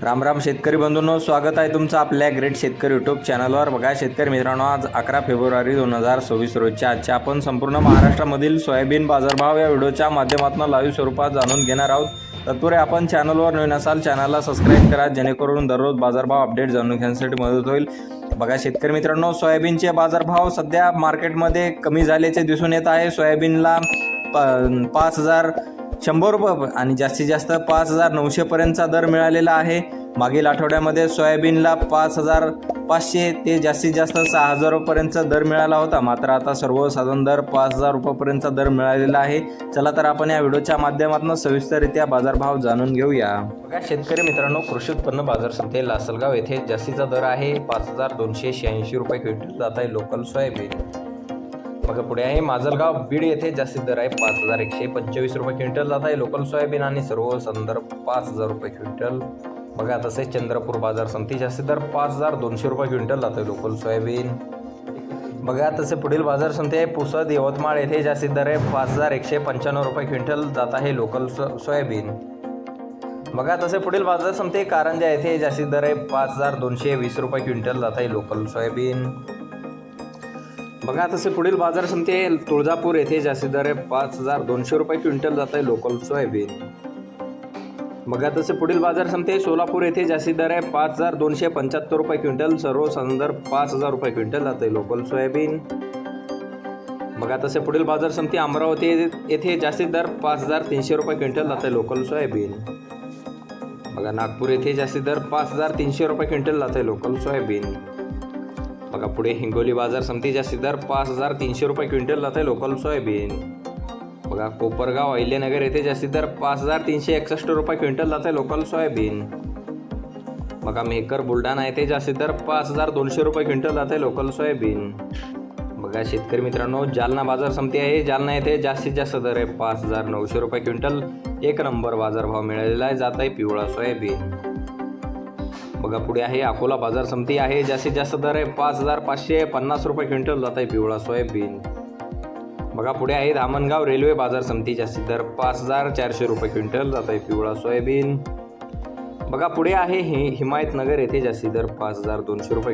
राम राम शेतकरी बंधूंनो, स्वागत आहे तुमचं आपल्या ग्रेट शेतकरी यूट्यूब चॅनलवर। बघा शेतकरी मित्रांनो, आज 11 फेब्रुवारी 2024 रोजच्या आजच्या आपण संपूर्ण महाराष्ट्रामधील सोयाबीन बाजारभाव या व्हिडिओच्या माध्यमातून लाईव्ह स्वरूपात जाणून घेणार आहोत। तत्पूर्वी आपण चॅनलवर नवीन असाल चॅनलला सबस्क्राईब करा, जेणेकरून दररोज बाजारभाव अपडेट जाणून घेण्यासाठी मदत होईल। बघा शेतकरी मित्रांनो, सोयाबीनचे बाजारभाव सध्या मार्केटमध्ये कमी झाल्याचे दिसून येत आहे। सोयाबीनला 5,100 रुपये आणि जास्तीत जास्त 5,900 पर्यंतचा दर मिळालेला आहे। मागील आठवड्यामध्ये सोयाबीनला 5,500 ते जास्तीत जास्त 6,000 रुपयांचा दर मिळाला होता, मात्र आता सर्वसाधारण दर 5,000 रुपयांचा दर मिळालेला आहे। चला तर आपण या व्हिडिओच्या माध्यमातून सविस्तररित्या बाजारभाव जाणून घेऊया। बघा शेतकरी मित्रांनो, कृषी उत्पन्न बाजार समिती लासलगाव येथे जास्तीचा दर आहे 5,286 रुपये क्विंटल जात आहे लोकल सोयाबीन। बघा पुढे आहे माजलगाव बीड येथे जास्तीत दर आहे 5,125 रुपये क्विंटल जात आहे लोकल सोयाबीन आणि सर्वसाधारण दर 5,000 रुपये क्विंटल। बघा तसेच चंद्रपूर बाजार समिती जास्तीत दर 5,200 रुपये क्विंटल जात आहे लोकल सोयाबीन। बघा तसे पुढील बाजार समिती आहे पुसद यवतमाळ येथे जास्तीत दर आहे 5,195 रुपये क्विंटल जात आहे लोकल सोयाबीन। बघा तसे पुढील बाजार समिती कारंजा येथे जास्तीत दर आहे 5,220 रुपये क्विंटल जात आहे लोकल सोयाबीन। बघा तसे पुढील बाजार समिती आहे तुळजापूर येथे जास्तीत दर आहे 5,200 रुपये क्विंटल जात आहे लोकल सोयाबीन। बघा तसे पुढील बाजार समिती सोलापूर येथे जास्तीत दर आहे 5,275 रुपये क्विंटल, सर्वसाधारण दर 5,000 रुपये क्विंटल जात आहे लोकल सोयाबीन। बघा तसे पुढील बाजार समिती अमरावती येथे जास्तीत दर 5,300 रुपये क्विंटल जात आहे लोकल सोयाबीन। बघा नागपूर येथे जास्तीत दर 5,300 रुपये क्विंटल जात आहे लोकल सोयाबीन। बघा पुढे हिंगोली बाजार समिती जास्तीत दर 5,300 रुपये क्विंटल जात आहे लोकल सोयाबीन। बघा कोपरगाव अहिल्यानगर येथे जास्तीत दर 5,361 रुपये क्विंटल जात आहे लोकल सोयाबीन। बघा मेहकर बुलढाणा येथे जास्तीत दर 5,200 रुपये क्विंटल जात आहे लोकल सोयाबीन। बघा शेतकरी मित्रांनो, जालना बाजार समिती आहे, जालना येथे जास्तीत जास्त दर आहे 5,900 रुपये क्विंटल, एक नंबर बाजारभाव मिळालेला आहे, जात आहे पिवळा सोयाबीन। बघा पुढे आहे अकोला बाजार समिती आहे, जास्तीत जास्त दर आहे 5,550 रुपये क्विंटल जात आहे पिवळा सोयाबीन। बघा पुढे आहे धामणगाव रेल्वे बाजार समिती, जास्तीत दर 5,400 रुपये क्विंटल जात आहे पिवळा सोयाबीन। बघा पुढे आहे हिमायतनगर येथे जास्तीत दर 5,200 रुपये